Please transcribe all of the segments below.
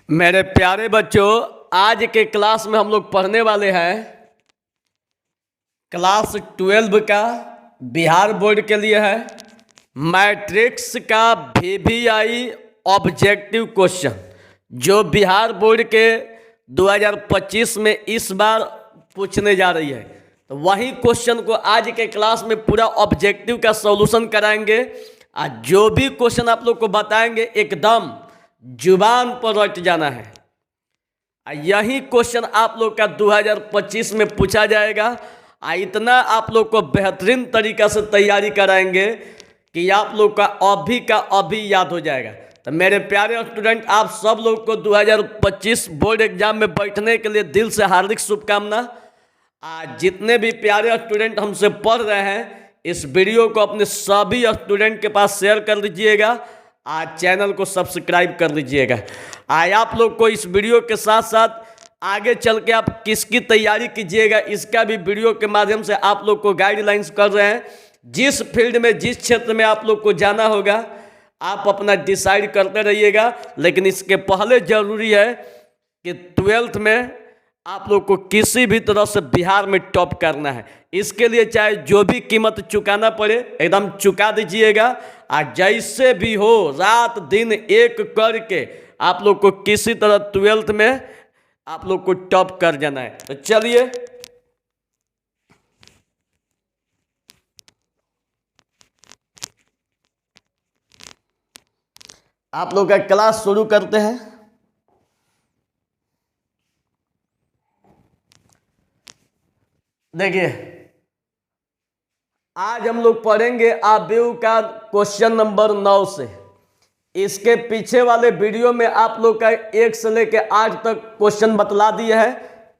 मेरे प्यारे बच्चों, आज के क्लास में हम लोग पढ़ने वाले हैं क्लास 12 का बिहार बोर्ड के लिए है मैट्रिक्स का वीवीआई ऑब्जेक्टिव क्वेश्चन, जो बिहार बोर्ड के 2025 में इस बार पूछने जा रही है। तो वही क्वेश्चन को आज के क्लास में पूरा ऑब्जेक्टिव का सॉल्यूशन कराएंगे। आज जो भी क्वेश्चन आप लोग को बताएंगे एकदम जुबान पर रट जाना है। यही क्वेश्चन आप लोग का 2025 में पूछा जाएगा। इतना आप लोग को बेहतरीन तरीका से तैयारी कराएंगे कि आप लोग का अभी याद हो जाएगा। तो मेरे प्यारे स्टूडेंट, आप सब लोग को 2025 बोर्ड एग्जाम में बैठने के लिए दिल से हार्दिक शुभकामना। आज जितने भी प्यारे स्टूडेंट हमसे पढ़ रहे हैं, इस वीडियो को अपने सभी स्टूडेंट के पास शेयर कर लीजिएगा। आज चैनल को सब्सक्राइब कर लीजिएगा। आज आप लोग को इस वीडियो के साथ साथ आगे चल के आप किसकी तैयारी कीजिएगा, इसका भी वीडियो के माध्यम से आप लोग को गाइडलाइंस कर रहे हैं। जिस फील्ड में, जिस क्षेत्र में आप लोग को जाना होगा, आप अपना डिसाइड करते रहिएगा। लेकिन इसके पहले ज़रूरी है कि 12th में आप लोग को किसी भी तरह से बिहार में टॉप करना है। इसके लिए चाहे जो भी कीमत चुकाना पड़े, एकदम चुका दीजिएगा। और जैसे भी हो, रात दिन एक करके आप लोग को किसी तरह 12th में आप लोग को टॉप कर जाना है। तो चलिए आप लोग का क्लास शुरू करते हैं। देखिए, आज हम लोग पढ़ेंगे आव्यूह का क्वेश्चन नंबर 9 से। इसके पीछे वाले वीडियो में आप लोग का 1 से लेकर 8 तक क्वेश्चन बतला दिए है।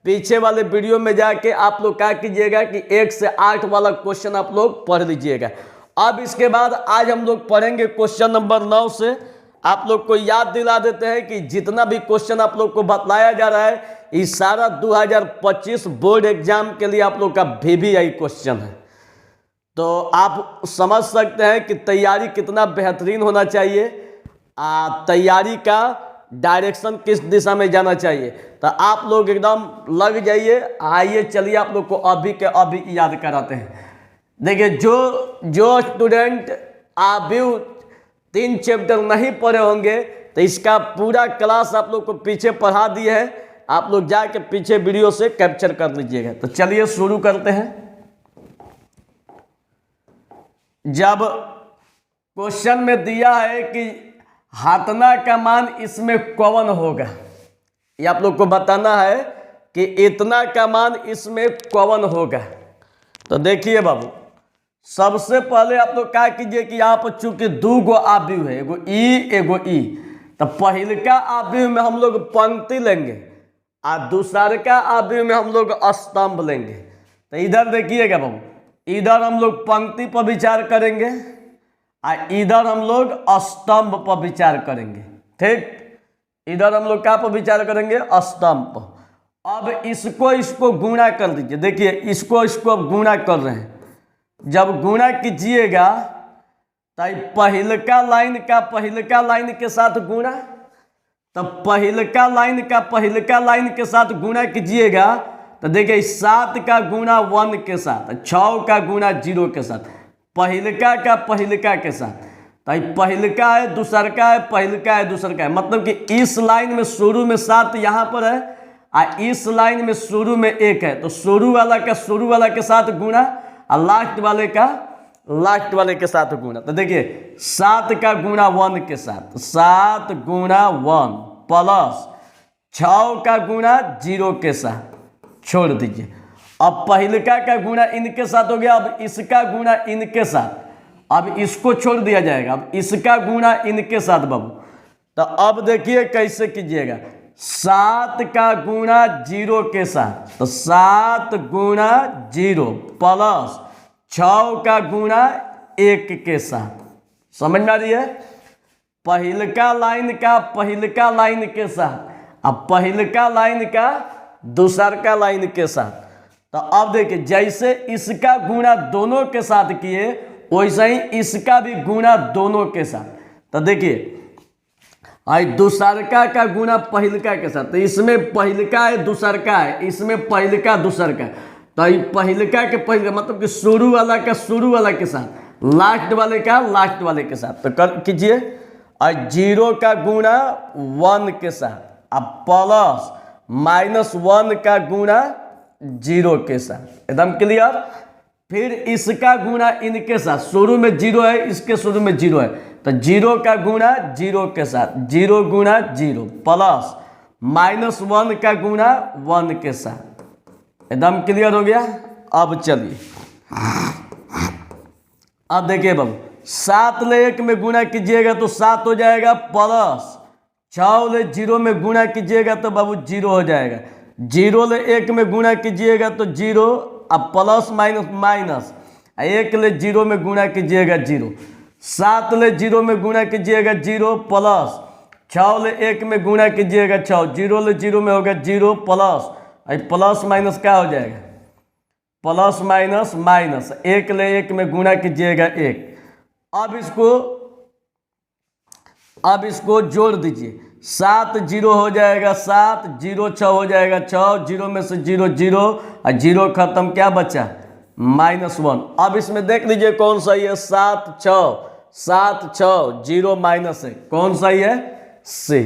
पीछे वाले वीडियो में जाके आप लोग क्या कीजिएगा कि 1 से 8 वाला क्वेश्चन आप लोग पढ़ लीजिएगा। अब इसके बाद आज हम लोग पढ़ेंगे क्वेश्चन नंबर 9 से। आप लोग को याद दिला देते हैं कि जितना भी क्वेश्चन आप लोग को बतलाया जा रहा है, ये सारा 2025 बोर्ड एग्जाम के लिए आप लोग का वीवीआई क्वेश्चन है। तो आप समझ सकते हैं कि तैयारी कितना बेहतरीन होना चाहिए, तैयारी का डायरेक्शन किस दिशा में जाना चाहिए। तो आप लोग एकदम लग जाइए। आइए चलिए आप लोग को अभी के अभी याद कराते हैं। देखिए, जो स्टूडेंट आव्यूह 3 चैप्टर नहीं पढ़े होंगे, तो इसका पूरा क्लास आप लोग को पीछे पढ़ा दिए है। आप लोग जाके पीछे वीडियो से कैप्चर कर लीजिएगा। तो चलिए शुरू करते हैं। जब क्वेश्चन में दिया है कि हाथना का मान इसमें कौन होगा, ये आप लोग को बताना है कि इतना का मान इसमें कौन होगा। तो देखिए बाबू, सबसे पहले आप लोग क्या कीजिए कि यहाँ पर चूंकि 2 गो आव्यूह है, एगो ई एगो ई, तो पहलका आव्यूह में हम लोग पंक्ति लेंगे और दूसरका आव्यूह में हम लोग स्तंभ लेंगे। तो इधर देखिएगा बाबू, इधर हम लोग पंक्ति पर विचार करेंगे और इधर हम लोग स्तंभ पर विचार करेंगे। ठीक, इधर हम लोग क्या पर विचार करेंगे? स्तंभ पर। अब इसको गुणा कर दीजिए। देखिए, इसको अब गुणा कर रहे हैं। जब गुणा कीजिएगा तो पहलका लाइन के साथ गुणा, तो पहलका लाइन के साथ गुणा कीजिएगा तो देखिए 7 का गुणा 1 के साथ, 6 का गुणा 0 के साथ, पहलका के साथ। तो पहलका है, दूसरका है, पहलका है, दूसरका है। मतलब कि इस लाइन में शुरू में 7 यहाँ पर है और इस लाइन में शुरू में 1 है। तो शुरू वाला के साथ गुणा और लास्ट वाले के साथ गुणा। तो देखिए 7 का गुणा 1 के साथ, 7 गुणा 1 प्लस 6 का गुणा 0 के साथ, छोड़ दीजिए। अब पहलका का गुणा इनके साथ हो गया, अब इसका गुणा इनके साथ, अब इसको छोड़ दिया जाएगा। अब इसका गुणा इनके साथ बाबू। तो अब देखिए कैसे कीजिएगा, 7 का गुणा 0 के साथ, तो 7 गुणा 0 प्लस 6 का गुणा 1 के साथ। समझ में आ रही है? पहलका लाइन के साथ, अब पहलका लाइन का दूसरका लाइन के साथ। तो अब देखिए, जैसे इसका गुणा दोनों के साथ किए, वैसे ही इसका भी गुणा दोनों के साथ। तो देखिए और दूसरका का गुणा पहिलका के साथ, तो इसमें पहिलका है दूसरका है, इसमें पहिलका दूसरका, तो ये पहिलका के पहिलका मतलब कि शुरू वाला का शुरू वाला के साथ, लास्ट वाले का लास्ट वाले के साथ, तो कर कीजिए। और 0 का गुणा 1 के साथ, अब प्लस -1 का गुणा 0 के साथ, एकदम क्लियर। फिर इसका गुणा इनके साथ, शुरू में 0 है, इसके शुरू में 0 है, तो 0 का गुणा 0 के साथ, 0 गुणा 0 प्लस -1 का गुणा 1 के साथ, एकदम क्लियर हो गया। अब चलिए, अब देखिए बाबू, 7 ले 1 में गुणा कीजिएगा तो 7 हो जाएगा, प्लस 6 ले 0 में गुणा कीजिएगा तो बाबू 0 हो जाएगा, 0 ले 1 में गुणा कीजिएगा तो 0, अब प्लस माइनस माइनस, 1 ले 0 में गुणा कीजिएगा 0, 7 ले 0 में गुणा कीजिएगा 0 प्लस 6 ले 1 में गुणा कीजिएगा 6, 0 ले 0 में होगा 0 प्लस, प्लस माइनस क्या हो जाएगा, प्लस माइनस माइनस, 1 ले 1 में गुणा कीजिएगा 1। अब इसको जोड़ दीजिए, 7 0 हो जाएगा 7, 0 6 हो जाएगा 6, 0 में से 0 0 और 0 खत्म, क्या बचा -1। अब इसमें देख लीजिए कौन सही है, 7 6 0 -1, कौन सही है, सी।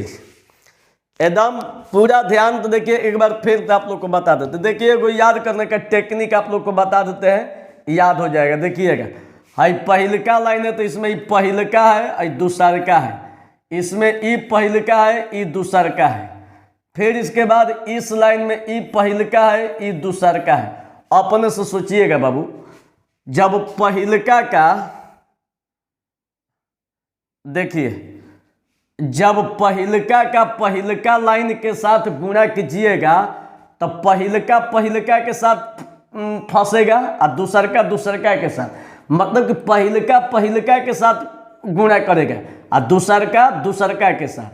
एकदम पूरा ध्यान, तो देखिए एक बार फिर आप लोग को बता देते, देखिए कोई याद करने का टेक्निक आप लोग को बता देते हैं, याद हो जाएगा। देखिएगा, हाई पहिलका लाइन है तो इसमें ई पहिलका है और दूसरका है, इसमें ई पहिलका है ई दूसरका है, फिर इसके बाद इस लाइन में ई पहिलका है ई दूसरका है। अपने से सोचिएगा बाबू, जब पहिलका का, देखिए जब पहिलका का पहिलका लाइन के साथ गुणा कीजिएगा तो पहिलका के साथ फंसेगा और दूसरका दूसरका के साथ, मतलब कि पहिलका के साथ गुणा करेगा और दूसरका दूसरका के साथ।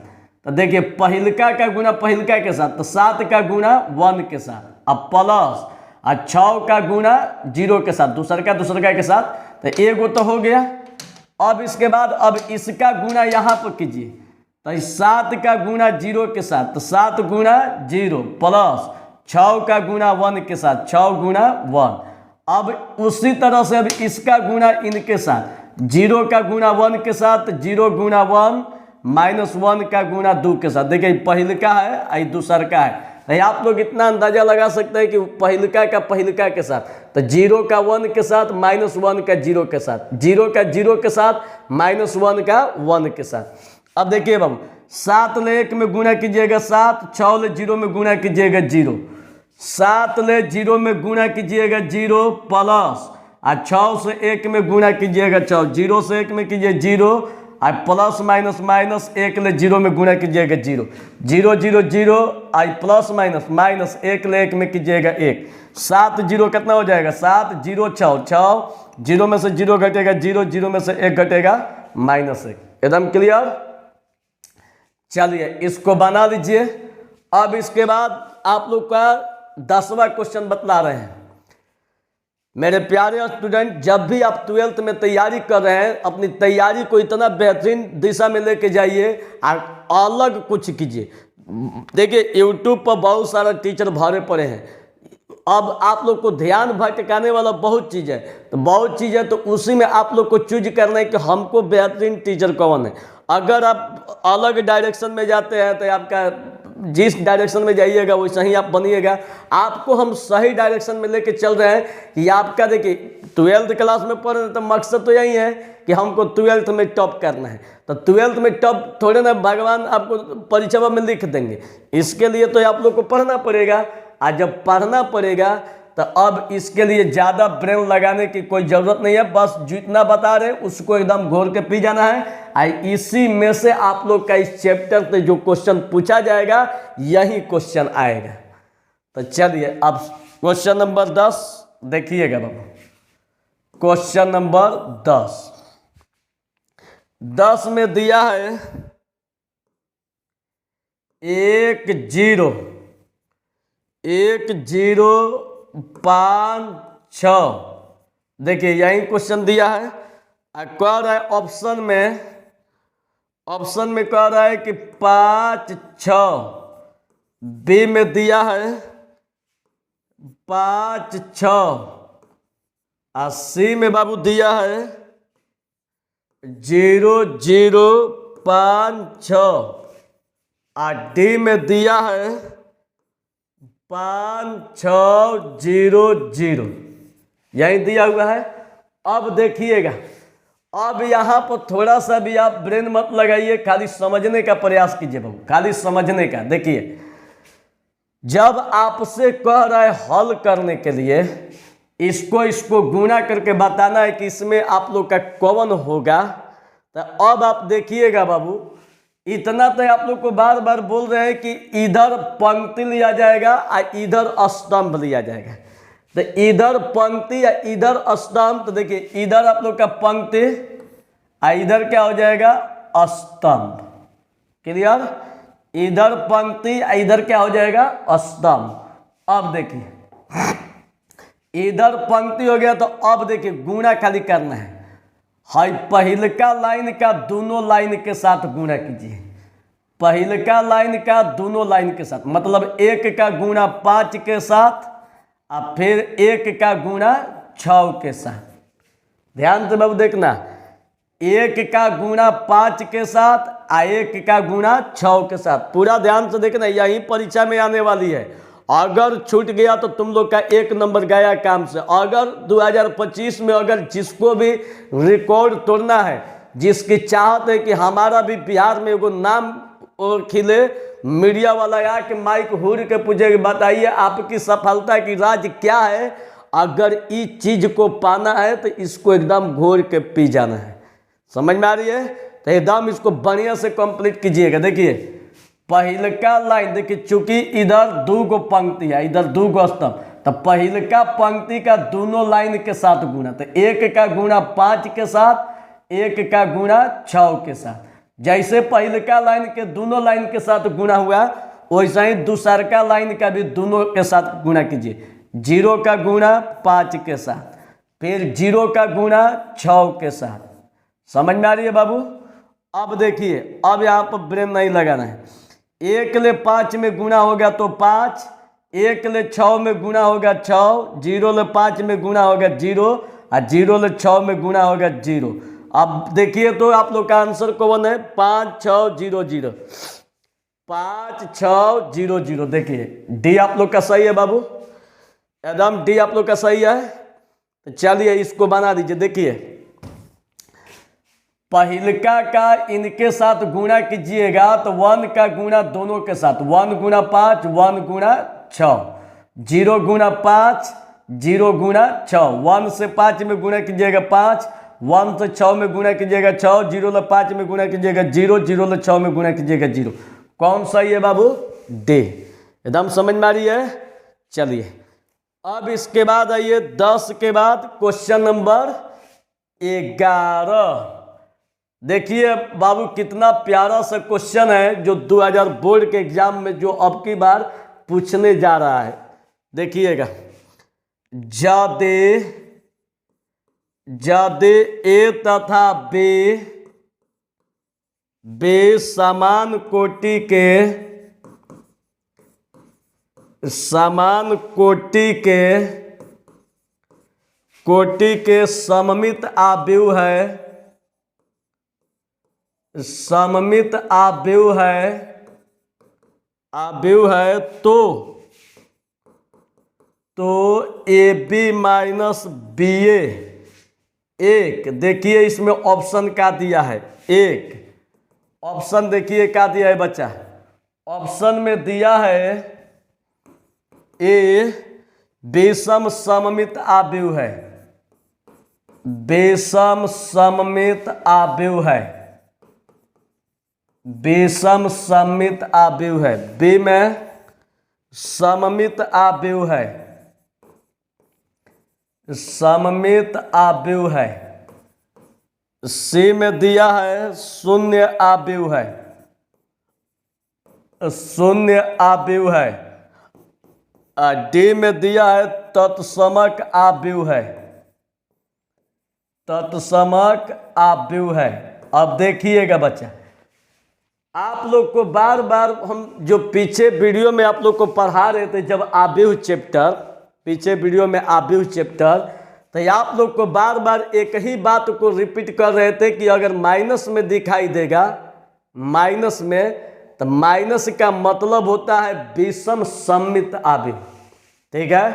तो देखिए पहिलका का गुणा पहिलका के साथ, तो 7 का गुणा 1 के साथ, अब प्लस और 6 का गुणा 0 के साथ, दूसरका दूसरका के साथ, तो एगो तो हो गया। अब इसके बाद अब इसका गुणा यहाँ पर कीजिए, तो 7 का गुणा 0 के साथ, तो 7 गुणा 0 प्लस 6 का गुणा 1 के साथ, 6 गुणा 1। अब उसी तरह से अब इसका गुणा इनके साथ, 0 का गुणा 1 के साथ, 0 गुणा 1 -1 का गुणा 2 के साथ। देखिए पहिलका है और दूसरका है, तो आप लोग इतना अंदाजा लगा सकते हैं कि पहिलका का पहिलका के साथ, तो 0 का 1 के साथ -1 का 0 के साथ, 0 का 0 के साथ -1 का 1 के साथ। अब देखिए बाबू, 7 ले 1 में गुणा कीजिएगा 7, 6 ले 0 में गुणा कीजिएगा 0, 7 ले 0 में गुणा कीजिएगा 0 प्लस और 6 से 1 में गुणा कीजिएगा 6, 0 से 1 में कीजिए 0 और प्लस माइनस माइनस, 1 ले 0 में गुणा कीजिएगा 0, 0 0 0 और प्लस माइनस माइनस, 1 ले 1 में कीजिएगा 1, 7 0 कितना हो जाएगा, 7 0 6 6, 0 में से 0 घटेगा 0, 0 में से 1 घटेगा -1, एकदम क्लियर। चलिए इसको बना लीजिए। अब इसके बाद आप लोग का 10वां क्वेश्चन बतला रहे हैं। मेरे प्यारे स्टूडेंट, जब भी आप 12th में तैयारी कर रहे हैं, अपनी तैयारी को इतना बेहतरीन दिशा में लेके जाइए और अलग कुछ कीजिए। देखिए YouTube पर बहुत सारा टीचर भरे पड़े हैं, अब आप लोग को ध्यान भटकाने वाला बहुत चीज़ है, तो बहुत चीज़ है, तो उसी में आप लोग को चूज करना है कि हमको बेहतरीन टीचर कौन है। अगर आप अलग डायरेक्शन में जाते हैं तो आपका जिस डायरेक्शन में जाइएगा वैसे ही आप बनिएगा। आपको हम सही डायरेक्शन में लेके चल रहे हैं कि आपका देखिए 12th क्लास में पढ़ रहे, तो मकसद तो यही है कि हमको 12th में टॉप करना है। तो 12th में टॉप थोड़े ना भगवान आपको परीक्षा में लिख देंगे, इसके लिए तो आप लोग को पढ़ना पड़ेगा। और जब पढ़ना पड़ेगा तो अब इसके लिए ज़्यादा ब्रेन लगाने की कोई ज़रूरत नहीं है, बस जितना बता रहे उसको एकदम घोर के पी जाना है। और इसी में से आप लोग का इस चैप्टर से जो क्वेश्चन पूछा जाएगा यही क्वेश्चन आएगा। तो चलिए अब क्वेश्चन नंबर 10 देखिएगा बाबू। क्वेश्चन नंबर 10 में दिया है 1 0 1 0 5 6। देखिए यही क्वेश्चन दिया है। कह रहा है ऑप्शन में ऑप्शन में कह रहा है कि 5 6, बी में दिया है 5 6, और सी में बाबू दिया है 0 0 5 6, और डी में दिया है 5 6 0 0, यही दिया हुआ है। अब देखिएगा, अब यहाँ पर थोड़ा सा भी आप ब्रेन मत लगाइए, खाली समझने का प्रयास कीजिए बाबू, खाली समझने का। देखिए, जब आपसे कह रहा है हल करने के लिए इसको गुणा करके बताना है कि इसमें आप लोग का कौन होगा, तो अब आप देखिएगा बाबू, इतना तो आप लोग को बार बार बोल रहे हैं कि इधर पंक्ति लिया जाएगा और इधर स्तंभ लिया जाएगा। तो इधर पंक्ति या इधर स्तंभ, तो देखिए इधर आप लोग का पंक्ति और इधर क्या हो जाएगा स्तंभ। क्लियर? इधर पंक्ति और इधर क्या हो जाएगा स्तंभ। अब देखिए इधर पंक्ति हो गया, तो अब देखिए गुणा खाली करना है। हाई पहिलका लाइन का दोनों लाइन के साथ गुणा कीजिए, पहिलका लाइन का दोनों लाइन के साथ, मतलब 1 का गुणा 5 के साथ और फिर 1 का गुणा 6 के साथ। ध्यान से बाबू देखना, 1 का गुणा 5 के साथ और 1 का गुणा 6 के साथ। पूरा ध्यान से देखना, यही परीक्षा में आने वाली है। अगर छूट गया तो तुम लोग का 1 नंबर गया काम से। अगर 2025 में अगर जिसको भी रिकॉर्ड तोड़ना है, जिसकी चाहत है कि हमारा भी बिहार में एगो नाम और खिले, मीडिया वाला आके माइक हुर के पूछे, बताइए आपकी सफलता की राज क्या है। अगर इस चीज को पाना है तो इसको एकदम घोर के पी जाना है। समझ में आ रही है? तो एकदम इसको बढ़िया से कंप्लीट कीजिएगा। देखिए पहिलका लाइन, देखिए चूंकि इधर 2 गो पंक्ति है, इधर 2 गो स्तंभ, तो पहिलका पंक्ति का दोनों लाइन के साथ गुणा, तो 1 का गुणा 5 के साथ, 1 का गुणा 6 के साथ। जैसे पहिलका लाइन के दोनों लाइन के साथ गुणा हुआ, वैसे ही दूसरका लाइन का भी दोनों के साथ गुणा कीजिए। 0 का गुणा 5 के साथ, फिर 0 का गुणा 6 के साथ। समझ में आ रही है बाबू? अब देखिए, अब यहाँ पर ब्रेन नहीं लगाना है। 1 ले 5 में गुणा होगा तो 5, 1 ले 6 में गुणा होगा 6, 0 ले 5 में गुणा होगा 0, और 0 ले 6 में गुणा होगा 0। अब देखिए तो आप लोग का आंसर कौन है? 5 6 0 0, 5 6 0 0। देखिए डी आप लोग का सही है बाबू, एकदम डी आप लोग का सही है। तो चलिए इसको बना दीजिए। देखिए पहिलका का इनके साथ गुणा कीजिएगा तो 1 का गुणा दोनों के साथ, 1 गुणा 5, 1 गुणा 6, 0 गुणा 5, 0 गुणा 6, 1 से 5 में गुणा कीजिएगा 5, 1 से 6 में गुणा कीजिएगा 6, 0 ले 5 में गुणा कीजिएगा 0, 0 ले 6 में गुणा कीजिएगा 0। कौन सही है बाबू? डी। एकदम समझ में आ रही है? चलिए अब इसके बाद आइए 10 के बाद क्वेश्चन नंबर 11। देखिए बाबू कितना प्यारा सा क्वेश्चन है जो 2000 बोर्ड के एग्जाम में जो अब की बार पूछने जा रहा है। देखिएगा, जादे ए तथा बे समान कोटि के सममित आव्यूह है तो ए बी माइनस बी ए 1। देखिए इसमें ऑप्शन क्या दिया है? 1 ऑप्शन देखिए क्या दिया है बच्चा? ऑप्शन में दिया है ए बेसम सममित आव्यूह है, बेसम सममित आव्यूह है, बेसम सममित आव्यूह है। बी में सममित आव्यूह है, सममित आव्यूह है। सी में दिया है शून्य आव्यूह है, शून्य आव्यूह है। डी में दिया है तत्समक आव्यूह है, तत्समक आव्यूह है। अब देखिएगा बच्चा, आप लोग को बार बार हम जो पीछे वीडियो में आप लोग को पढ़ा रहे थे, जब आव्यूह चैप्टर, पीछे वीडियो में आव्यूह चैप्टर, तो आप लोग को बार बार एक ही बात को रिपीट कर रहे थे कि अगर माइनस में दिखाई देगा, माइनस में, तो माइनस का मतलब होता है विषम सममित आव्यूह। ठीक है,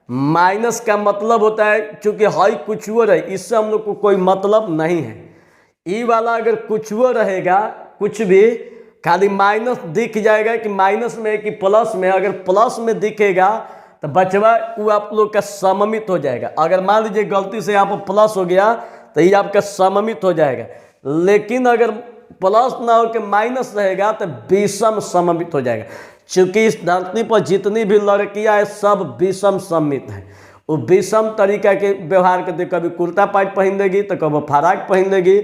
माइनस का मतलब होता है, चूंकि हाई कुछ वो रहे, इससे हम लोग को कोई मतलब नहीं है। ई वाला अगर कुछ वो रहेगा, कुछ भी खाली माइनस दिख जाएगा कि माइनस में कि प्लस में, अगर प्लस में दिखेगा तो बचवा वो आप लोग का सममित हो जाएगा। अगर मान लीजिए गलती से यहाँ पर प्लस हो गया तो ये आपका सममित हो जाएगा, लेकिन अगर प्लस ना हो के माइनस रहेगा तो विषम सममित हो जाएगा। चूंकि इस धरती पर जितनी भी लड़कियां हैं सब विषम सममित हैं। वो विषम तरीका के व्यवहार करते, कभी कुर्ता पैंट पहन लेगी तो कभी फराक पहन लेगी,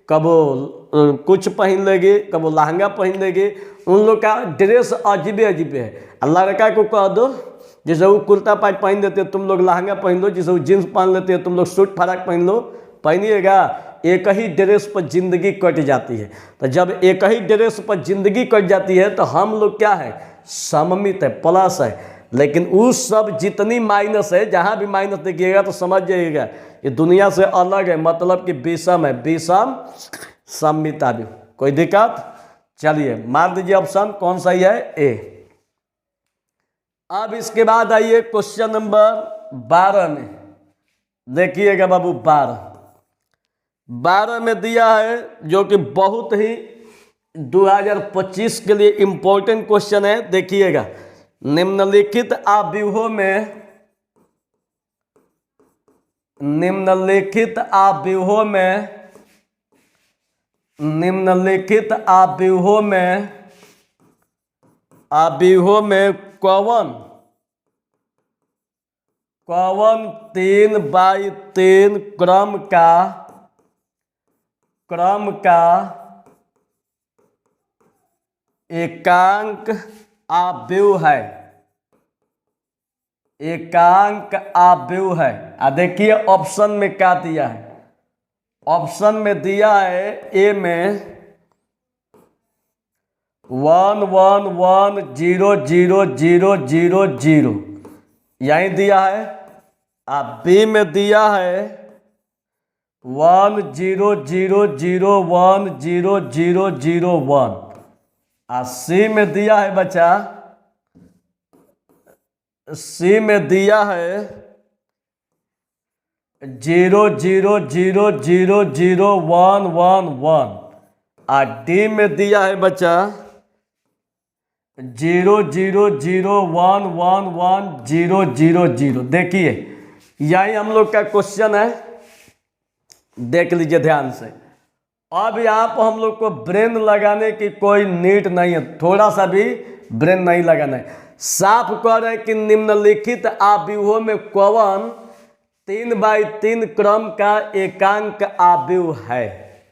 कबो कुछ पहन लेगी, कबो लहंगा पहन लेगी। उन लोग का ड्रेस अजीबे अजीबे है। लड़का को कह दो, जैसे वो कुर्ता पैंट पहन लेते हो तुम लोग लहंगा पहन लो, जैसे वो जीन्स पहन लेते हो तुम लोग सूट फराक पहन लो, पहनिएगा, एक ही ड्रेस पर जिंदगी कट जाती है। तो जब एक ही ड्रेस पर जिंदगी कट जाती है तो हम लोग क्या है, सममित है, प्लस है। लेकिन उस सब जितनी माइनस है, जहाँ भी माइनस देखिएगा तो समझ जाइएगा ये दुनिया से अलग है, मतलब कि विषम है, विषम सममित आव्यूह। कोई दिक्कत? चलिए मार दीजिए ऑप्शन कौन सा ही है, ए। अब इसके बाद आइए क्वेश्चन नंबर 12 में। देखिएगा बाबू, 12 में दिया है, जो कि बहुत ही 2025 के लिए इंपॉर्टेंट क्वेश्चन है। देखिएगा, निम्नलिखित आव्यूहों में, निम्नलिखित आव्यूहों में, निम्नलिखित आव्यूहों में, आव्यूहों में कौन 3x3 क्रम का एकांक आव्यूह है, एकांक आव्यूह है। देखिए ऑप्शन में क्या दिया है, ऑप्शन में दिया है ए में 1 1 1 0 0 0 0 0 यही दिया है। बी में दिया है 1 0 0 0 1 0 0 0 1। सी में दिया है बच्चा, सी में दिया है 0 0 0 0 0 1 1 1। डी में दिया है बच्चा 0 0 0 1 1 1 0 0 0। देखिए यही हम लोग का क्वेश्चन है, देख लीजिए ध्यान से। अब यहाँ पर हम लोग को ब्रेन लगाने की कोई नीड नहीं है, थोड़ा सा भी ब्रेन नहीं लगाना है। साफ कह रहे हैं कि निम्नलिखित आव्यूहों में कौन 3x3 क्रम का एकांक आव्यूह है,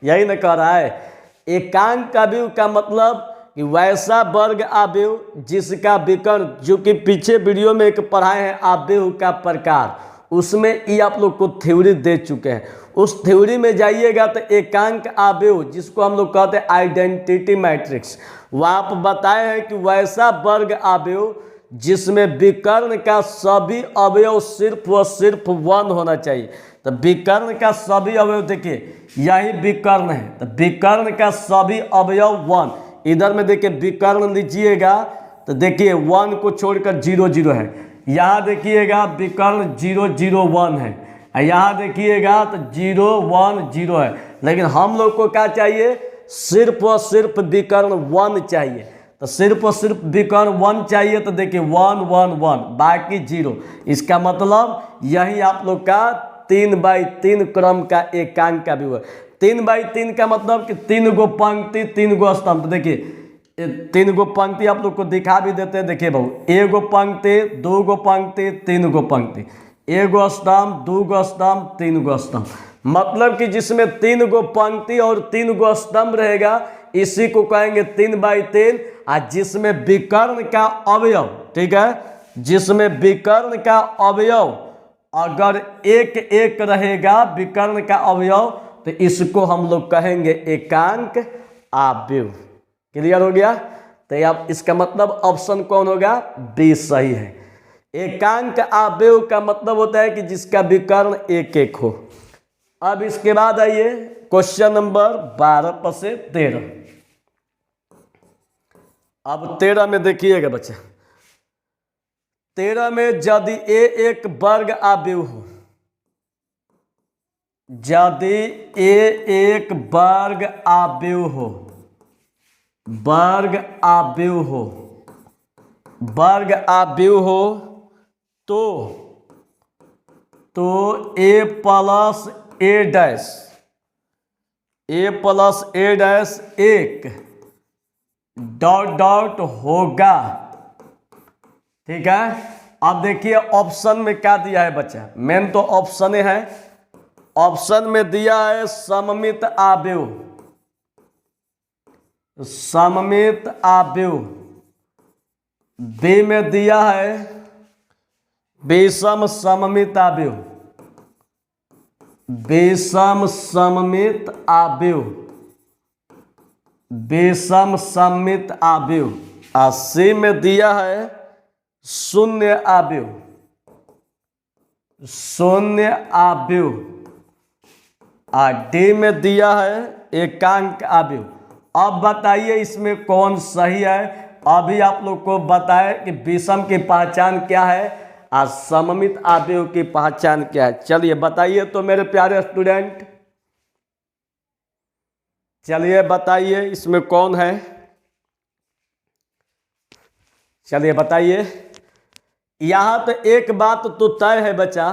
यही ना कह रहा है। एकांक आव्यूह का मतलब कि वैसा वर्ग आव्यूह जिसका विकर्ण, जो कि पीछे वीडियो में एक पढ़ाए हैं आव्यूह का प्रकार, उसमें ये आप लोग को थ्योरी दे चुके हैं। उस थ्योरी में जाइएगा तो एकांक आव्यूह, जिसको हम लोग कहते हैं आइडेंटिटी मैट्रिक्स, वहाँ पर बताए हैं कि वैसा वर्ग आव्यूह जिसमें विकर्ण का सभी अवयव सिर्फ व सिर्फ 1 होना चाहिए। तो विकर्ण का सभी अवयव, देखिए यही विकर्ण है, तो विकर्ण का सभी अवयव 1। इधर में देखिए विकर्ण लीजिएगा तो देखिए 1 को छोड़कर 0 0 है। यहाँ देखिएगा विकर्ण 0 0 1 है, यहाँ देखिएगा तो 0 1 0 है। लेकिन हम लोग को क्या चाहिए, सिर्फ और सिर्फ विकर्ण 1 चाहिए। तो सिर्फ और सिर्फ विकर्ण 1 चाहिए, तो देखिए 1 1 1 बाकी 0। इसका मतलब यही आप लोग का 3x3 क्रम का एकांक का भी है। 3x3 का मतलब कि 3 गो पंक्ति 3 गो स्तंभ। देखिए 3 गो पंक्ति आप लोग को दिखा भी देते हैं। देखिए भाऊ, 1 गो पंक्ति, 2 गो पंक्ति, 3 गो पंक्ति, 1 गो स्तंभ, 2 गो स्तंभ, 3 गो स्तंभ। मतलब कि जिसमें 3 गो पंक्ति और 3 गो स्तंभ रहेगा, इसी को कहेंगे 3x3। और जिसमें विकर्ण का अवयव, ठीक है, जिसमें विकर्ण का अवयव अगर 1 1 रहेगा विकर्ण का अवयव, तो इसको हम लोग कहेंगे एकांक आव्यूह। क्लियर हो गया? तो आप इसका मतलब ऑप्शन कौन होगा? बी सही है। एकांक आव्यव का मतलब होता है कि जिसका विकर्ण एक एक हो। अब इसके बाद आइए क्वेश्चन नंबर 12 पर से 13। अब 13 में देखिएगा बच्चा, 13 में यदि ए एक वर्ग आव्यव हो, यदि ए एक वर्ग आव्यव हो, वर्ग आव्यव हो, वर्ग आव्यव हो तो ए प्लस ए डैश, ए प्लस ए डैश एक डॉट डॉट होगा। ठीक है, अब देखिए ऑप्शन में क्या दिया है बच्चा, मेन तो ऑप्शन है। ऑप्शन में दिया है सममित आव्यव, सममित आव्यव। बी में दिया है विषम सममित आव्यव, विषम सममित आव्यव, विषम सममित आव्यव। और सी में दिया है शून्य आव्यव, शून्य आव्यव। और डी में दिया है एकांक आव्यव। अब बताइए इसमें कौन सही है? अभी आप लोग को बताए कि विषम की पहचान क्या है और सममित आव्यव की पहचान क्या है। चलिए बताइए तो मेरे प्यारे स्टूडेंट, चलिए बताइए इसमें कौन है, चलिए बताइए। यहां तो एक बात तो तय है बच्चा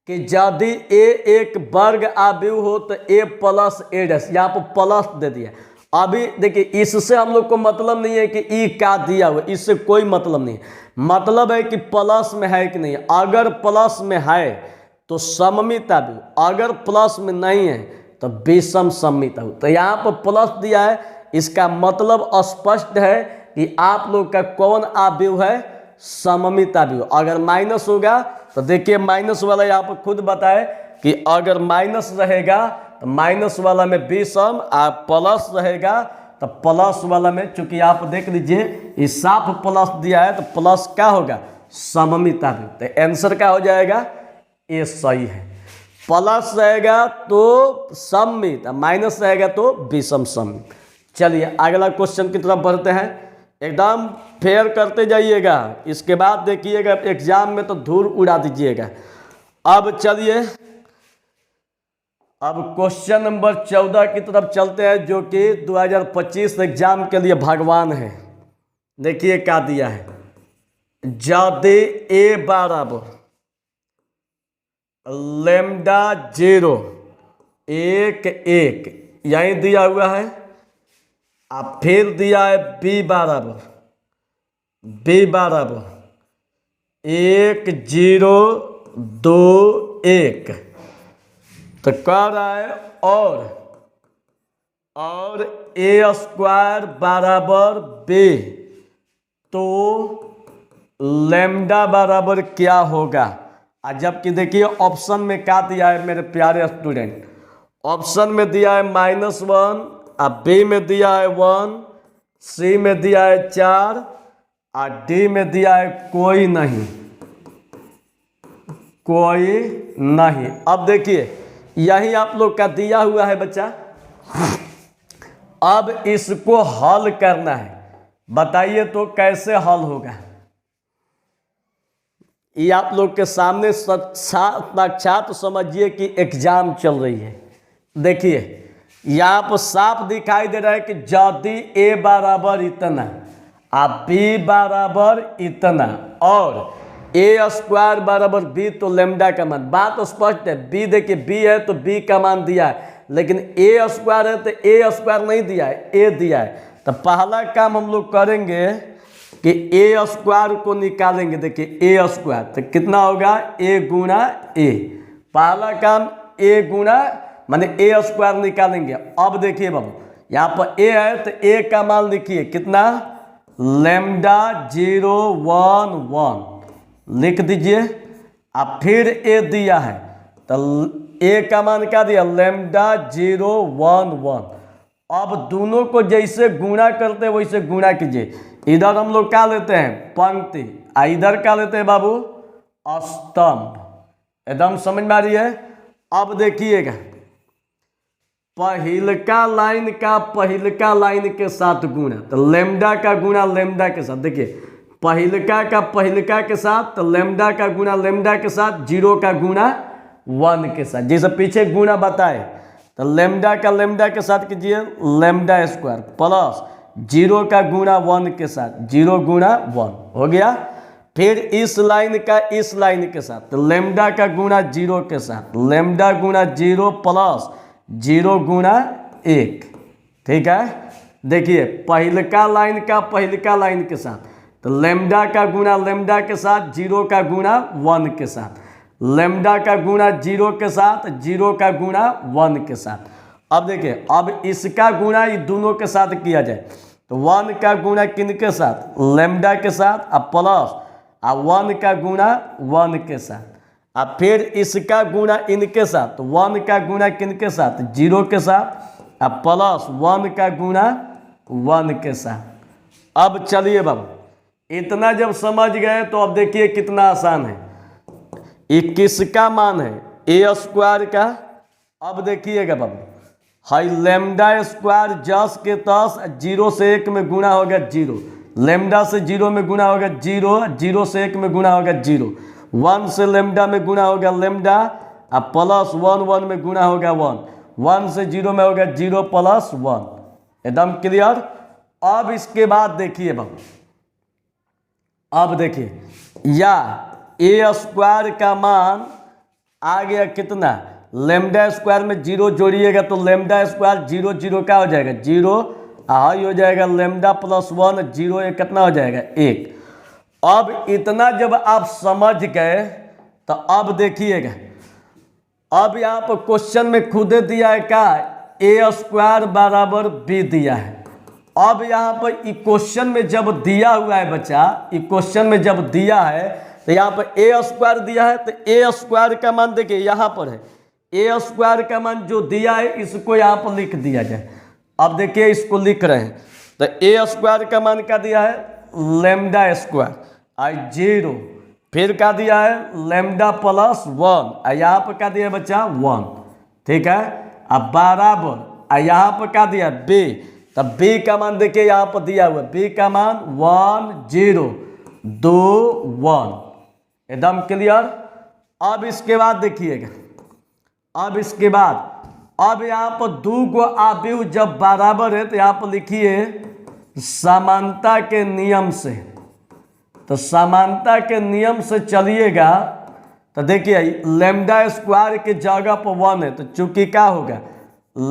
कि यदि ए एक वर्ग आव्यव हो तो ए प्लस ए डैश, यहाँ पर प्लस दे दिया। अभी देखिए इससे हम लोग को मतलब नहीं है कि ई क्या दिया हुआ, इससे कोई मतलब नहीं है। मतलब है कि प्लस में है कि नहीं। अगर प्लस में है तो सममित आव्यव, अगर प्लस में नहीं है तो विषम सममित आव्यव। तो यहाँ पर प्लस दिया है, इसका मतलब स्पष्ट है कि आप लोग का कौन आव्यव है? सममित आव्यव। अगर माइनस होगा तो देखिए माइनस वाला यहाँ पर खुद बताए कि अगर माइनस रहेगा तो माइनस वाला में विषम, और प्लस रहेगा तो प्लस वाला में, चूंकि आप देख लीजिए इस साफ प्लस दिया है तो प्लस क्या होगा? सममित आव्यव। तो आंसर क्या हो जाएगा? ये सही है। प्लस रहेगा तो सममित, माइनस रहेगा तो विषम सममित। चलिए अगला क्वेश्चन की तरफ बढ़ते हैं। एकदम फेयर करते जाइएगा, इसके बाद देखिएगा एग्जाम में तो धूल उड़ा दीजिएगा। अब चलिए अब क्वेश्चन नंबर 14 की तरफ चलते हैं, जो कि 2025 एग्जाम के लिए भगवान है। देखिए क्या दिया है, यदि ए बराबर लैम्डा 0 1 1 यही दिया हुआ है, अब फिर दिया है बी बराबर 1 0 2 1, तो कह रहा है और ए स्क्वायर बराबर बी, तो लैम्डा बराबर क्या होगा? जबकि देखिए ऑप्शन में क्या दिया है मेरे प्यारे स्टूडेंट, ऑप्शन में दिया है -1, और बी में दिया है 1, सी में दिया है 4 और डी में दिया है कोई नहीं, कोई नहीं। अब देखिए यही आप लोग का दिया हुआ है बच्चा। अब इसको हल करना है, बताइए तो कैसे हल होगा? ये आप लोग के सामने साक्षात समझिए कि एग्जाम चल रही है। देखिए यहाँ पर साफ दिखाई दे रहा है कि यदि ए बराबर इतना और बी बराबर इतना और ए स्क्वायर बराबर बी, तो लैम्डा का मान, बात स्पष्ट है। बी देखिए बी है तो बी का मान दिया है, लेकिन ए स्क्वायर है तो ए स्क्वायर नहीं दिया है, ए दिया है। तो पहला काम हम लोग करेंगे कि ए स्क्वायर को निकालेंगे। देखिए ए स्क्वायर तो कितना होगा? ए गुणा ए। पहला काम ए गुणा माने ए स्क्वायर निकालेंगे। अब देखिए बाबू यहाँ पर ए है तो ए का मान लिखिए कितना? लैम्डा 0 1 1 लिख दीजिए। अब फिर ए दिया है तो ए का मान क्या दिया? लैम्डा 0 1 1। अब दोनों को जैसे गुणा करते हैं वैसे गुणा कीजिए। इधर हम लोग क्या लेते हैं, पंक्ति, इधर क्या लेते हैं बाबू, स्तंभ। एकदम समझ में आ रही है। अब देखिएगा, पहिलका लाइन का पहिलका लाइन के साथ गुणा, तो लेमडा का गुणा लेमडा के साथ। देखिए पहिलका का पहिलका के साथ, तो लेमडा का गुणा लेमडा के साथ, जीरो का गुणा 1 के साथ, जैसे पीछे गुणा बताए। तो लेमडा का लेमडा के साथ कीजिए लेमडा स्क्वायर प्लस जीरो का गुणा 1 के साथ, जीरो गुणा 1 हो गया। फिर इस लाइन का इस लाइन के साथ, तो लेमडा का गुणा जीरो के साथ, लेमडा गुणा जीरो प्लस जीरो गुणा 1। ठीक है, देखिए पहिलका लाइन का पहिलका लाइन के साथ, तो लेमडा का गुणा लेमडा के साथ, जीरो का गुणा 1 के साथ, लेमडा का गुणा जीरो के साथ, जीरो का गुणा 1 के साथ। अब देखिए, अब इसका गुणा ये दोनों के साथ किया जाए, तो 1 का गुणा किन के साथ, लेमडा के साथ, अब प्लस 1 का गुणा 1 के साथ, अब फिर इसका गुणा इनके साथ, तो 1 का गुणा किन के साथ, जीरो के साथ, अब प्लस 1 का गुणा 1 के साथ। अब चलिए बाबू, इतना जब समझ गए तो अब देखिए कितना आसान है। ये किसका मान है, ए स्क्वायर का। अब देखिएगा बाबू, हाई लेमडा स्क्वायर 10 के 10, जीरो से 1 में गुणा होगा जीरो, लेमडा से जीरो में गुणा होगा जीरो, जीरो से 1 में गुणा होगा जीरो, 1 से लेमडा में गुणा होगा लेमडा, अब प्लस 1 1 में गुणा होगा 1, 1 से जीरो में होगा जीरो प्लस 1। एकदम क्लियर। अब इसके बाद देखिए बाबू, अब देखिए या ए स्क्वायर का मान आ गया कितना, लेमडा स्क्वायर में जीरो जोड़िएगा तो लेमडा स्क्वायर जीरो जीरो क्या हो जाएगा, जीरो, हाई हो जाएगा लेमडा प्लस 1, जीरो एक कितना हो जाएगा 1। अब इतना जब आप समझ गए तो अब देखिएगा, अब यहाँ पर क्वेश्चन में खुद दिया है क्या, ए स्क्वायर बराबर बी दिया है। अब यहाँ पर क्वेश्चन में जब दिया हुआ है बच्चा, क्वेश्चन में जब दिया है तो यहाँ पर ए स्क्वायर दिया है, तो ए स्क्वायर का मान देखिए यहाँ पर है, ए स्क्वायर का मान जो दिया है इसको यहाँ पर लिख दिया जाए। अब देखिए इसको लिख रहे हैं, तो ए स्क्वायर का मान क्या दिया है, लेमडा स्क्वायर आई जीरो, फिर क्या दिया है लेमडा प्लस 1, यहाँ पर क्या दिया है बच्चा 1। ठीक है, अब बराबर यहाँ पर क्या दिया बी, तब बी का मान देखिए यहाँ पर दिया हुआ, बी का मान 1 0 2 1। एकदम क्लियर। अब इसके बाद देखिएगा, अब इसके बाद अब यहाँ पर दो गो आव्यूह जब बराबर है तो यहाँ पर लिखिए समानता के नियम से। तो समानता के नियम से चलिएगा तो देखिए लेमडा स्क्वायर के जगह पर 1 है, तो चूंकि क्या होगा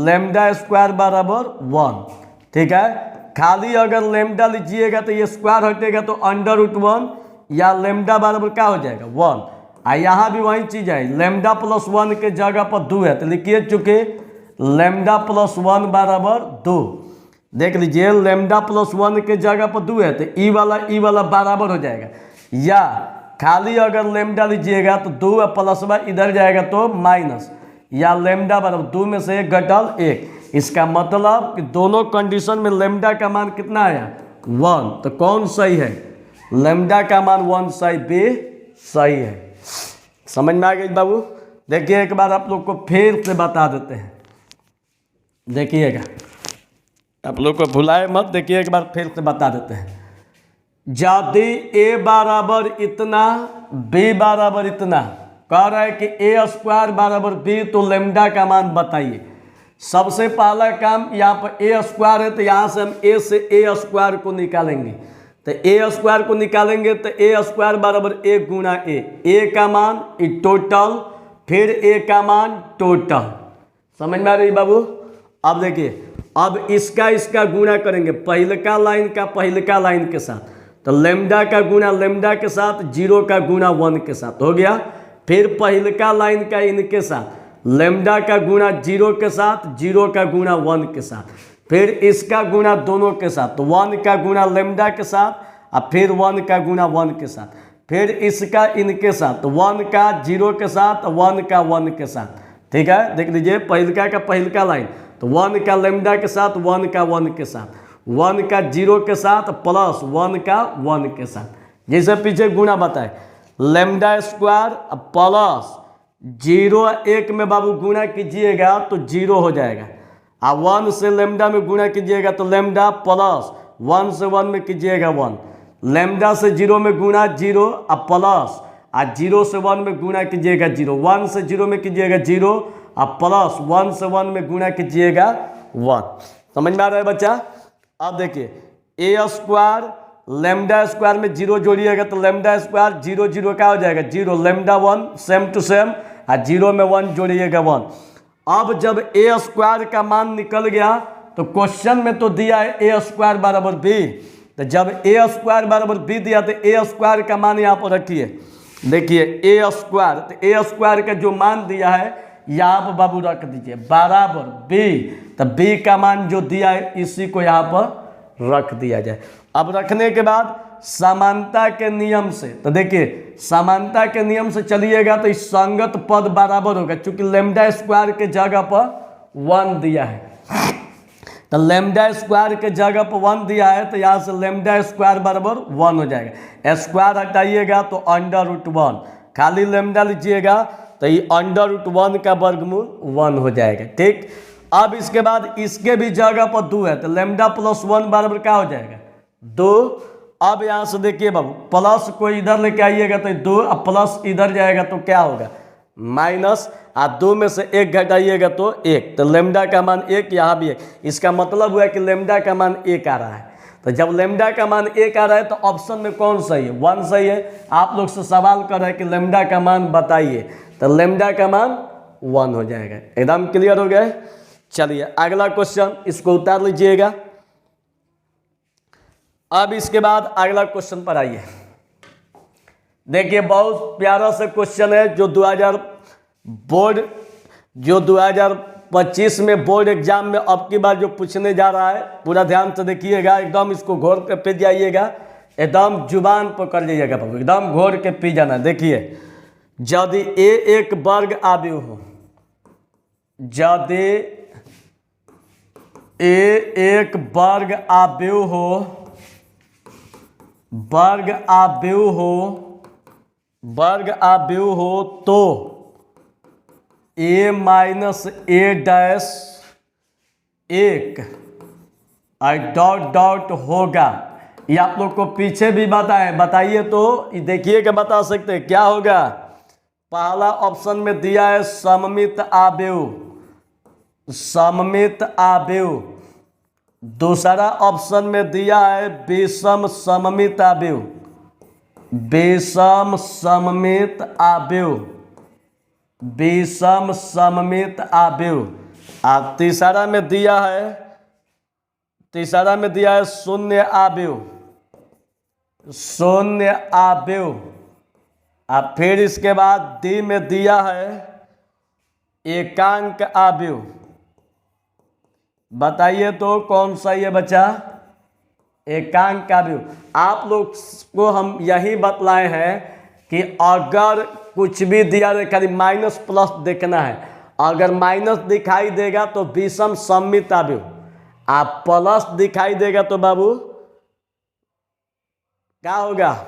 लेमडा स्क्वायर बराबर 1। ठीक है, खाली अगर लेमडा लीजिएगा तो ये स्क्वायर हटेगा तो √1 या लेमडा बराबर क्या हो जाएगा 1। यहाँ भी वही चीज है, लेमडा प्लस 1 के जगह पर 2 है, तो लिखिए चूंकि लेमडा प्लस 1 बराबर 2। देख लीजिए लेमडा प्लस 1 के जगह पर 2 है, तो ई वाला बराबर हो जाएगा, या खाली अगर लेमडा लीजिएगा तो 2 प्लस इधर जाएगा तो माइनस, या लेमडा बराबर 2 में से 1 घटल 1। इसका मतलब कि दोनों कंडीशन में लेमडा का मान कितना आया 1, तो कौन सही है, लेमडा का मान 1 सही, बी सही है। समझ में आ गई बाबू। देखिए एक बार आप लोग को फिर से बता देते हैं, देखिएगा आप लोग को भुलाए मत, देखिए एक बार फिर से बता देते हैं। यदि ए बराबर इतना, बी बराबर इतना, कह रहा है कि ए स्क्वायर बराबर बी, तो लेमडा का मान बताइए। सबसे पहला काम यहाँ पर ए स्क्वायर है, तो यहाँ से हम ए से ए स्क्वायर को निकालेंगे, तो ए स्क्वायर को निकालेंगे तो ए स्क्वायर बराबर 1 गुणा ए का मान टोटल, फिर ए का मान टोटल। समझ में आ रही बाबू। अब देखिए, अब इसका गुणा करेंगे पहिलका लाइन का पहिलका लाइन के साथ, तो लेमडा का गुणा लेमडा के साथ, जीरो का गुणा 1 के साथ हो गया। फिर पहिलका लाइन का इनके साथ, लेमडा का गुणा जीरो के साथ, जीरो का गुणा 1 के साथ, फिर इसका गुणा दोनों के साथ, तो 1 का गुणा लेमडा के साथ और फिर 1 का गुणा 1 के साथ, फिर इसका इनके साथ, तो 1 का जीरो के साथ, 1 का 1 के साथ। ठीक है, देख लीजिए पहिलका का पहिलका लाइन तो 1 का लेमडा के साथ, 1 का 1 के साथ, 1 का 0 के साथ प्लस 1 का 1 के साथ, जैसे पीछे गुणा बताए लेमडा स्क्वायर प्लस 0 1 में बाबू गुणा कीजिएगा तो 0 हो जाएगा, और 1 से लेमडा में गुणा कीजिएगा तो लेमडा प्लस 1 से 1 में कीजिएगा 1, लेमडा से 0 में गुणा 0 और प्लस, और 0 से 1 में गुणा कीजिएगा 0, 1 से 0 में कीजिएगा 0 और प्लस 1 से 1 में गुणा कीजिएगा 1। समझ में आ रहा है बच्चा? अब देखिए ए स्क्वायर लेमडा स्क्वायर में 0 जोड़िएगा तो लेमडा स्क्वायर 0 0 क्या हो जाएगा 0, लेमडा 1 सेम टू सेम, और 0 में 1 जोड़िएगा 1। अब जब ए स्क्वायर का मान निकल गया तो क्वेश्चन में तो दिया है ए स्क्वायर बराबर बी, तो जब ए स्क्वायर बराबर बी दिया तो ए स्क्वायर का मान यहाँ पर रखिए, देखिए ए स्क्वायर, तो ए स्क्वायर का जो मान दिया है यहाँ पर बाबू रख दीजिए बराबर बी, तो बी का मान जो दिया है इसी को यहाँ पर रख दिया जाए। अब रखने के बाद समानता के नियम से, तो देखिए समानता के नियम से चलिएगा तो इस संगत पद बराबर होगा, क्योंकि लेमडा स्क्वायर के जगह पर 1 दिया है, तो लेमडा स्क्वायर के जगह पर 1 दिया है, तो यहाँ से लेमडा स्क्वायर बराबर 1 हो जाएगा, स्क्वायर हटाइएगा तो √1, खाली लेमडा लीजिएगा तो ये √1 का वर्गमूल 1 हो जाएगा। ठीक, अब इसके बाद इसके भी जगह पर 2 है, तो लेमडा प्लस 1 बराबर क्या हो जाएगा 2। अब यहाँ से देखिए बाबू प्लस को इधर लेके आइएगा तो 2, अब प्लस इधर जाएगा तो क्या होगा माइनस, और 2 में से 1 घटाइएगा तो 1, तो लेमडा का मान 1, यहाँ भी 1, इसका मतलब हुआ कि लेमडा का मान 1 आ रहा है। तो जब लेमडा का मान 1 आ रहा है तो ऑप्शन में कौन सही है 1 सही है। आप लोग से सवाल कर रहे हैं कि लेमडा का मान बताइए, तो लेमडा का मान 1 हो जाएगा। एकदम क्लियर हो गया? चलिए अगला क्वेश्चन, इसको उतार लीजिएगा। अब इसके बाद अगला क्वेश्चन पर आइए। देखिए बहुत प्यारा सा क्वेश्चन है जो 2025 में बोर्ड एग्जाम में अब की बार जो पूछने जा रहा है, पूरा ध्यान से देखिएगा, एकदम इसको घोर के पी जाइएगा, एकदम जुबान पर कर लीजिएगा बाबू, एकदम घोर के पी जाना। देखिए यदि ए एक वर्ग आव्यूह हो, यदि ए एक वर्ग आव्यूह हो, वर्ग आव्यूह हो तो a minus A dash 1 dot dot होगा। ये आप लोग को पीछे भी बताइए तो देखिए कि बता सकते हैं क्या होगा। पहला ऑप्शन में दिया है सममित आव्यूह, दूसरा ऑप्शन में दिया है विषम सममित आव्यूह, और तीसरा में दिया है शून्य आव्यूह, और फिर इसके बाद डी में दिया है एकांक आव्यूह। बताइए तो कौन सा ये बचा एकांक आव्यूह। आप लोग को हम यही बतलाए हैं कि अगर कुछ भी दिया रहे खाली माइनस प्लस देखना है, अगर माइनस दिखाई देगा तो विषम सममित आव्यूह, आप प्लस दिखाई देगा तो बाबू क्या होगा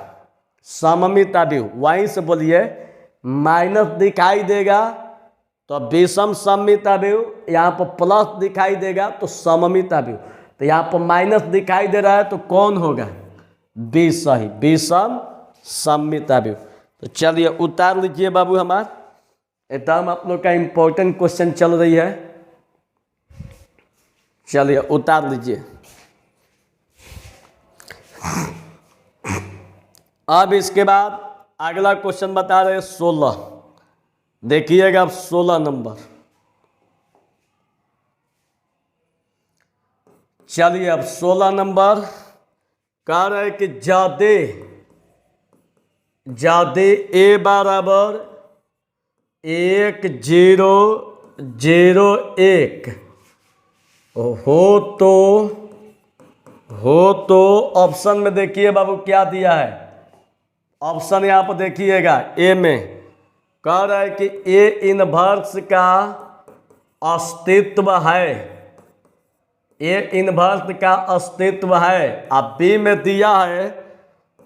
सममित आव्यूह। वहीं से बोलिए माइनस दिखाई देगा तो विषम सममित आव्यूह, यहाँ पर प्लस दिखाई देगा तो सममित आव्यूह। तो यहाँ पर माइनस दिखाई दे रहा है तो कौन होगा बी सही, विषम सममित आव्यूह। तो चलिए उतार लीजिए बाबू, एकदम आप लोग का इम्पोर्टेंट क्वेश्चन चल रही है। चलिए उतार लीजिए। अब इसके बाद अगला क्वेश्चन बता रहे 16, देखिएगा अब 16 नंबर। चलिए अब 16 नंबर कह रहे कि यदि ए बराबर 1 0 0 1 हो तो ऑप्शन में देखिए बाबू क्या दिया है। ऑप्शन यहाँ पर देखिएगा ए में कह रहा है कि ए इनवर्स का अस्तित्व है। ए इन्वर्स का अस्तित्व है। अब बी में दिया है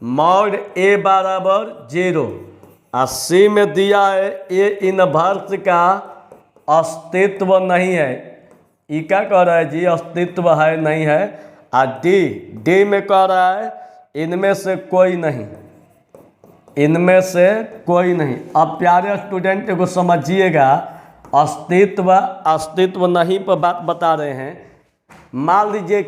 मॉड ए बराबर 0 और सी में दिया है ए इन्वर्स का अस्तित्व नहीं है। ई क्या कह रहा है जी, अस्तित्व है नहीं है। और डी में कह रहा है इनमें से कोई नहीं, इनमें से कोई नहीं। अब प्यारे स्टूडेंट को समझिएगा, अस्तित्व नहीं पर बात बता रहे हैं। मान लीजिए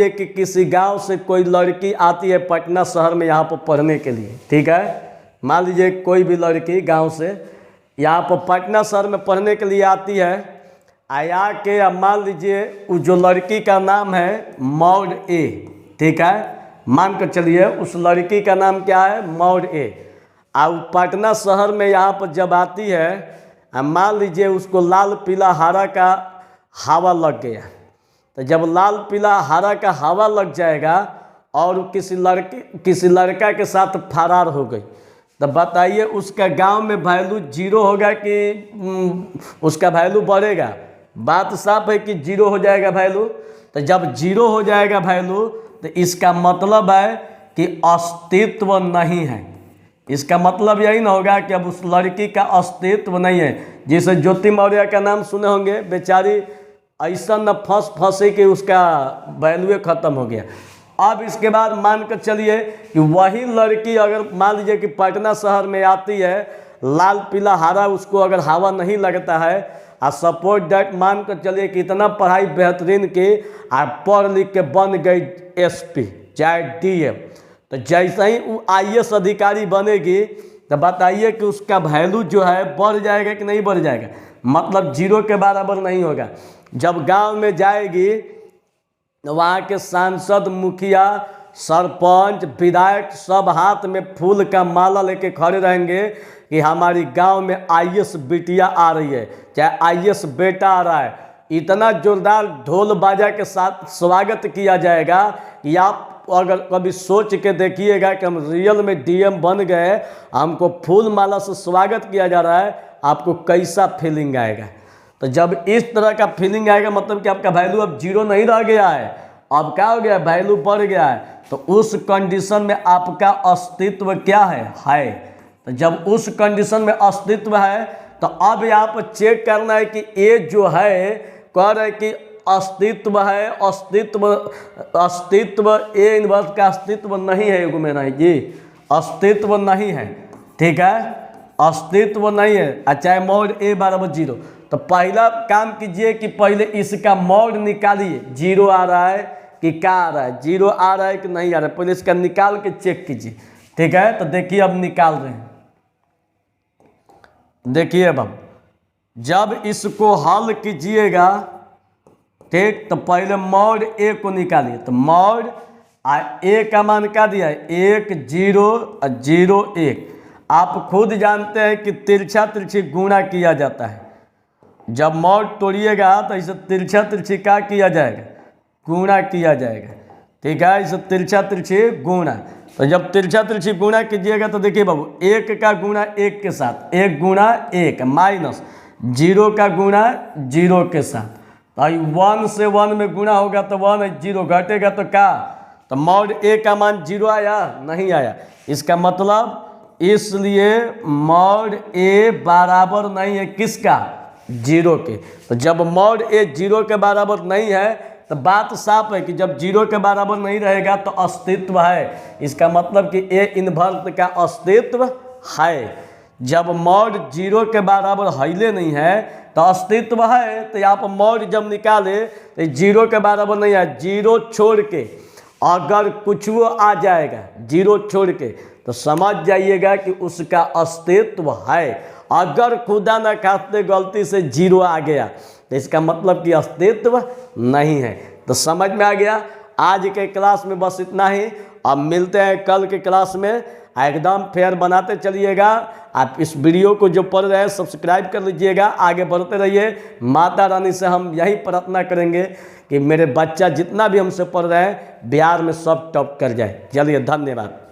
कि किसी गांव से कोई लड़की आती है पटना शहर में यहाँ पर पढ़ने के लिए, ठीक है। मान लीजिए कोई भी लड़की गांव से यहाँ पर पटना शहर में पढ़ने के लिए आती है। आया के अब मान लीजिए जो लड़की का नाम है मॉड ए, ठीक है। मान कर चलिए उस लड़की का नाम क्या है, मॉड ए। और पटना शहर में यहाँ पर जब आती है, मान लीजिए उसको लाल पीला हरा का हवा लग गया। तो जब लाल पीला हरा का हवा लग जाएगा और किसी लड़का के साथ फरार हो गई, तो बताइए उसका गांव में वैल्यू 0 होगा कि उसका वैल्यू बढ़ेगा? बात साफ है कि 0 हो जाएगा वैल्यू। तो जब 0 हो जाएगा वैल्यू तो इसका मतलब है कि अस्तित्व नहीं है। इसका मतलब यही ना होगा कि अब उस लड़की का अस्तित्व नहीं है। जैसे ज्योति मौर्य का नाम सुने होंगे, बेचारी ऐसा न फंसी कि उसका वैल्यू ख़त्म हो गया। अब इसके बाद मान कर चलिए कि वही लड़की अगर मान लीजिए कि पटना शहर में आती है, लाल पीला हरा उसको अगर हवा नहीं लगता है, और सपोज डैट मान कर चलिए कि इतना पढ़ाई बेहतरीन की और पढ़ लिख के बन गई SP चाहे DM, तो जैसे ही वो IAS अधिकारी बनेगी तो बताइए कि उसका वैल्यू जो है बढ़ जाएगा कि नहीं बढ़ जाएगा? मतलब 0 के बराबर नहीं होगा। जब गांव में जाएगी तो वहाँ के सांसद, मुखिया, सरपंच, विधायक सब हाथ में फूल का माला लेके खड़े रहेंगे कि हमारी गांव में IAS बिटिया आ रही है, चाहे IAS बेटा आ रहा है। इतना जोरदार ढोल बाजा के साथ स्वागत किया जाएगा कि आप अगर कभी सोच के देखिएगा कि हम रियल में DM बन गए, हमको फूल माला से स्वागत किया जा रहा है, आपको कैसा फीलिंग आएगा? तो जब इस तरह का फीलिंग आएगा मतलब कि आपका वैल्यू अब 0 नहीं रह गया है, अब क्या हो गया, वैल्यू बढ़ गया है। तो उस कंडीशन में आपका अस्तित्व क्या है। तो जब उस कंडीशन में अस्तित्व है तो अब यहाँ पर चेक करना है कि ए जो है कह रहे कि अस्तित्व है, अस्तित्व ए इन्वर्स का अस्तित्व नहीं है। एगो मेरा जी अस्तित्व नहीं है, ठीक है, अस्तित्व नहीं है। चाहे मॉड ए बराबर 0, तो पहला काम कीजिए कि पहले इसका मॉड निकालिए। 0 आ रहा है कि क्या आ रहा है, 0 आ रहा है कि नहीं आ रहा है, पहले इसका निकाल के चेक कीजिए, ठीक है। तो देखिए अब निकाल रहे हैं, देखिए अब जब इसको हल कीजिएगा, ठीक, तो पहले मॉड ए को निकालिए। तो मॉड ए का मान क्या दिया है, 1 0 0 1। आप खुद जानते हैं कि तिरछा तिरछी गुणा किया जाता है। जब मॉड तोड़िएगा तो इसे तिरछा तिरछी क्या किया जाएगा, गुणा किया जाएगा, ठीक है। इसे तिरछा तिरछी गुणा। तो जब तिरछा तिरछी गुणा कीजिएगा तो देखिए बाबू, 1 का गुणा 1 के साथ, 1 गुणा 1 माइनस 0 का गुणा 0 के साथ। तो 1 से 1 में गुणा होगा तो 1 0 घटेगा तो क्या, तो मॉड ए का मान 0 आया, नहीं आया। इसका मतलब इसलिए मॉड ए बराबर नहीं है किसका, 0 के। तो जब मॉड ए 0 के बराबर नहीं है तो बात साफ है कि जब 0 के बराबर नहीं रहेगा तो अस्तित्व है। इसका मतलब कि ए इन्वर्स का अस्तित्व है। जब मॉड 0 के बराबर हिले नहीं है तो अस्तित्व है। तो यहाँ पर मॉड जब निकाले तो 0 के बराबर नहीं है, 0 छोड़ के अगर कुछ वो आ जाएगा 0 छोड़ के तो समझ जाइएगा कि उसका अस्तित्व है। अगर खुदा न खास्ते गलती से 0 आ गया तो इसका मतलब कि अस्तित्व नहीं है। तो समझ में आ गया। आज के क्लास में बस इतना ही। अब मिलते हैं कल के क्लास में। एकदम फेयर बनाते चलिएगा। आप इस वीडियो को जो पढ़ रहे हैं सब्सक्राइब कर लीजिएगा, आगे बढ़ते रहिए। माता रानी से हम यही प्रार्थना करेंगे कि मेरे बच्चा जितना भी हमसे पढ़ रहे हैं बिहार में सब टॉप कर जाए। चलिए धन्यवाद।